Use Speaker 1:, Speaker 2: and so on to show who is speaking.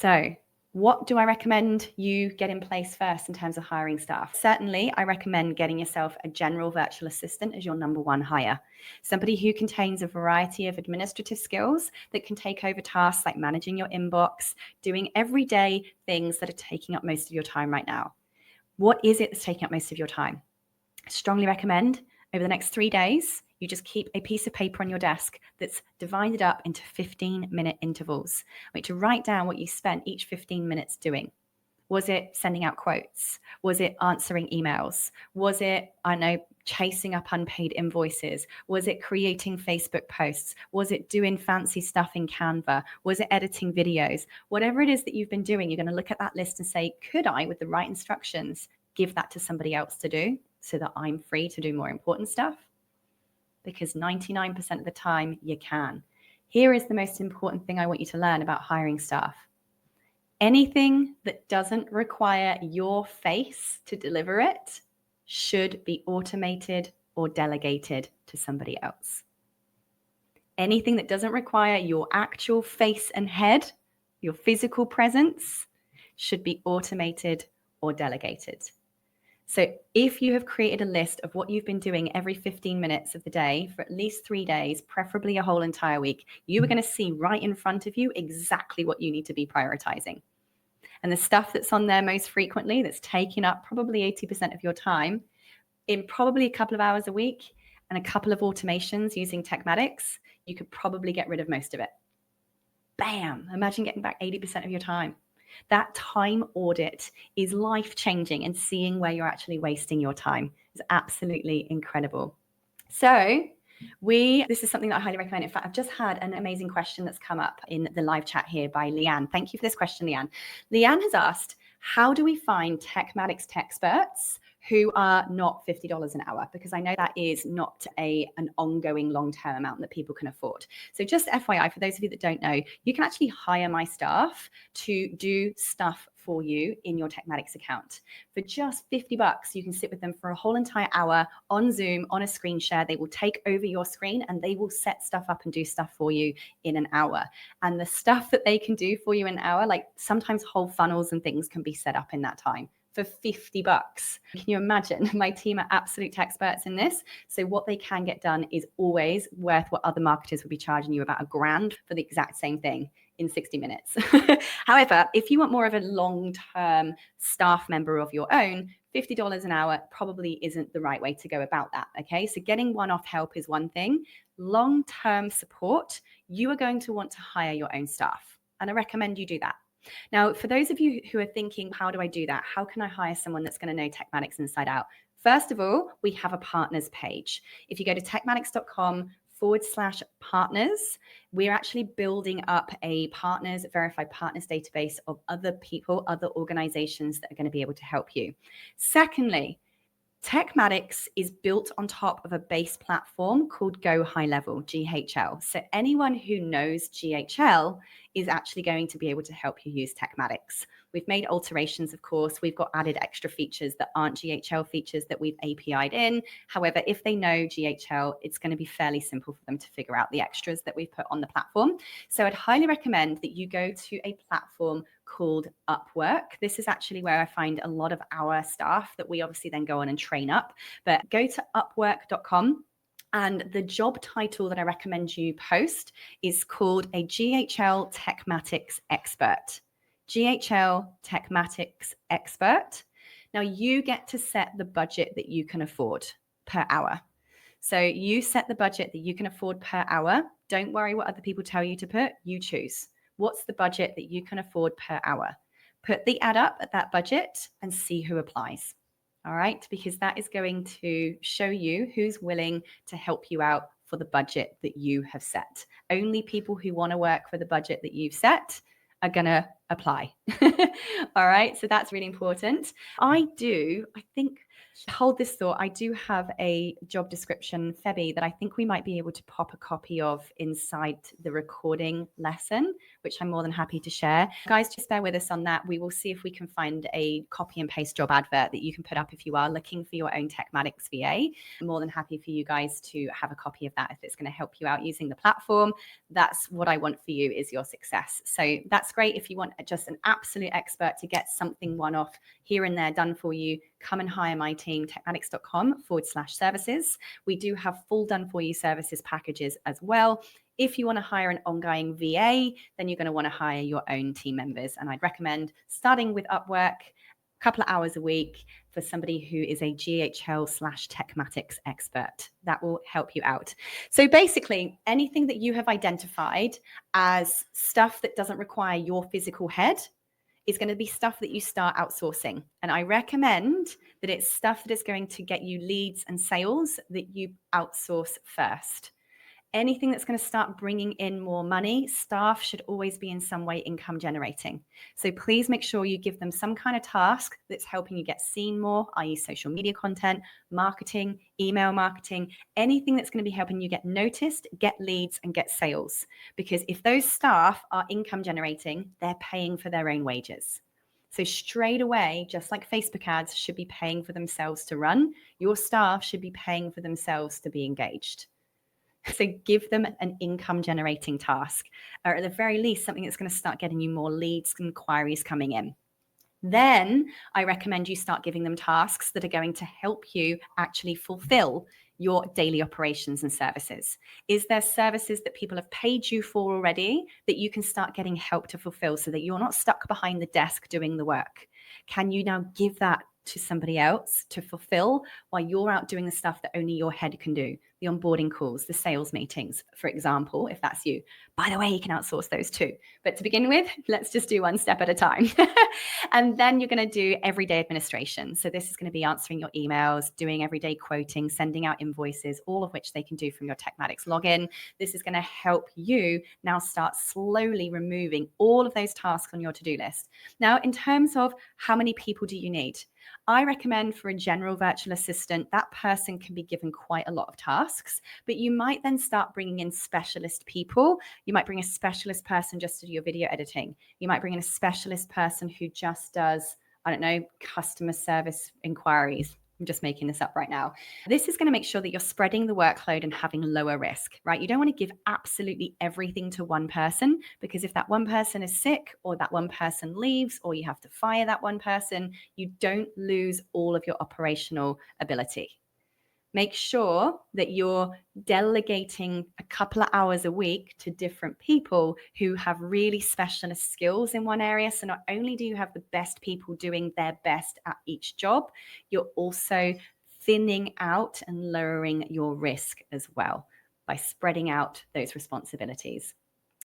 Speaker 1: So what do I recommend you get in place first in terms of hiring staff? Certainly, I recommend getting yourself a general virtual assistant as your number one hire. Somebody who contains a variety of administrative skills that can take over tasks like managing your inbox, doing everyday things that are taking up most of your time right now. What is it that's taking up most of your time? I strongly recommend over the next 3 days, you just keep a piece of paper on your desk that's divided up into 15-minute intervals. I want you to write down what you spent each 15 minutes doing. Was it sending out quotes? Was it answering emails? Was it, chasing up unpaid invoices? Was it creating Facebook posts? Was it doing fancy stuff in Canva? Was it editing videos? Whatever it is that you've been doing, you're going to look at that list and say, could I, with the right instructions, give that to somebody else to do so that I'm free to do more important stuff? Because 99% of the time you can. Here is the most important thing I want you to learn about hiring staff. Anything that doesn't require your face to deliver it should be automated or delegated to somebody else. Anything that doesn't require your actual face and head, your physical presence, should be automated or delegated. So if you have created a list of what you've been doing every 15 minutes of the day for at least 3 days, preferably a whole entire week, you are going to see right in front of you exactly what you need to be prioritizing. And the stuff that's on there most frequently, that's taking up probably 80% of your time, in probably a couple of hours a week and a couple of automations using Tekmatix, you could probably get rid of most of it. Bam! Imagine getting back 80% of your time. That time audit is life-changing, and seeing where you're actually wasting your time is absolutely incredible. So this is something that I highly recommend. In fact, I've just had an amazing question that's come up in the live chat here by Leanne. Thank you for this question, Leanne. Leanne has asked, how do we find Tekmatix experts who are not $50 an hour? Because I know that is not an ongoing long-term amount that people can afford. So just FYI, for those of you that don't know, you can actually hire my staff to do stuff for you in your Tekmatix account. For just $50, you can sit with them for a whole entire hour on Zoom, on a screen share. They will take over your screen and they will set stuff up and do stuff for you in an hour. And the stuff that they can do for you in an hour, like sometimes whole funnels and things can be set up in that time for $50. Can you imagine? My team are absolute experts in this. So what they can get done is always worth what other marketers would be charging you about $1,000 for the exact same thing in 60 minutes. However, if you want more of a long-term staff member of your own, $50 an hour probably isn't the right way to go about that. Okay, so getting one-off help is one thing. Long-term support, you are going to want to hire your own staff. And I recommend you do that. Now, for those of you who are thinking, how do I do that? How can I hire someone that's going to know Tekmatix inside out? First of all, we have a partners page. If you go to tekmatix.com/partners, we're actually building up a verified partners database of other people, other organizations that are going to be able to help you. Secondly, Tekmatix is built on top of a base platform called Go High Level, GHL. So anyone who knows GHL is actually going to be able to help you use Tekmatix. We've made alterations, of course. We've got added extra features that aren't GHL features that we've API'd in. However, if they know GHL, it's going to be fairly simple for them to figure out the extras that we've put on the platform. So I'd highly recommend that you go to a platform called Upwork. This is actually where I find a lot of our staff that we obviously then go on and train up. But go to upwork.com. And the job title that I recommend you post is called a GHL Tekmatix Expert. GHL Tekmatix Expert. Now you get to set the budget that you can afford per hour. So you set the budget that you can afford per hour. Don't worry what other people tell you to put. You choose. What's the budget that you can afford per hour? Put the ad up at that budget and see who applies. All right, because that is going to show you who's willing to help you out for the budget that you have set. Only people who want to work for the budget that you've set are going to apply. All right, so that's really important. I think, hold this thought, I do have a job description, Febby, that I think we might be able to pop a copy of inside the recording lesson, which I'm more than happy to share. Guys, just bear with us on that. We will see if we can find a copy and paste job advert that you can put up if you are looking for your own Tekmatix VA. I'm more than happy for you guys to have a copy of that if it's going to help you out using the platform. That's what I want for you, is your success. So that's great. If you want just an absolute expert to get something one-off here and there done for you, come and hire my team, tekmatix.com/services. We do have full done for you services packages as well. If you want to hire an ongoing VA, then you're going to want to hire your own team members. And I'd recommend starting with Upwork, a couple of hours a week for somebody who is a GHL/Tekmatix expert. That will help you out. So basically, anything that you have identified as stuff that doesn't require your physical head is going to be stuff that you start outsourcing. And I recommend that it's stuff that is going to get you leads and sales that you outsource first. Anything that's going to start bringing in more money, staff should always be in some way income generating. So please make sure you give them some kind of task that's helping you get seen more, i.e. social media content, marketing, email marketing, anything that's going to be helping you get noticed, get leads, and get sales. Because if those staff are income generating, they're paying for their own wages. So straight away, just like Facebook ads should be paying for themselves to run, your staff should be paying for themselves to be engaged. So give them an income generating task, or at the very least, something that's going to start getting you more leads and inquiries coming in. Then I recommend you start giving them tasks that are going to help you actually fulfill your daily operations and services. Is there services that people have paid you for already that you can start getting help to fulfill so that you're not stuck behind the desk doing the work? Can you now give that to somebody else to fulfill while you're out doing the stuff that only your head can do? The onboarding calls, the sales meetings, for example, if that's you. By the way, you can outsource those too. But to begin with, let's just do one step at a time. And then you're going to do everyday administration. So this is going to be answering your emails, doing everyday quoting, sending out invoices, all of which they can do from your Tekmatix login. This is going to help you now start slowly removing all of those tasks on your to-do list. Now, in terms of how many people do you need? I recommend for a general virtual assistant, that person can be given quite a lot of tasks, but you might then start bringing in specialist people. You might bring a specialist person just to do your video editing. You might bring in a specialist person who just does, I don't know, customer service inquiries. I'm just making this up right now. This is going to make sure that you're spreading the workload and having lower risk, right? You don't want to give absolutely everything to one person, because if that one person is sick or that one person leaves or you have to fire that one person, you don't lose all of your operational ability. Make sure that you're delegating a couple of hours a week to different people who have really specialist skills in one area. So not only do you have the best people doing their best at each job, you're also thinning out and lowering your risk as well by spreading out those responsibilities.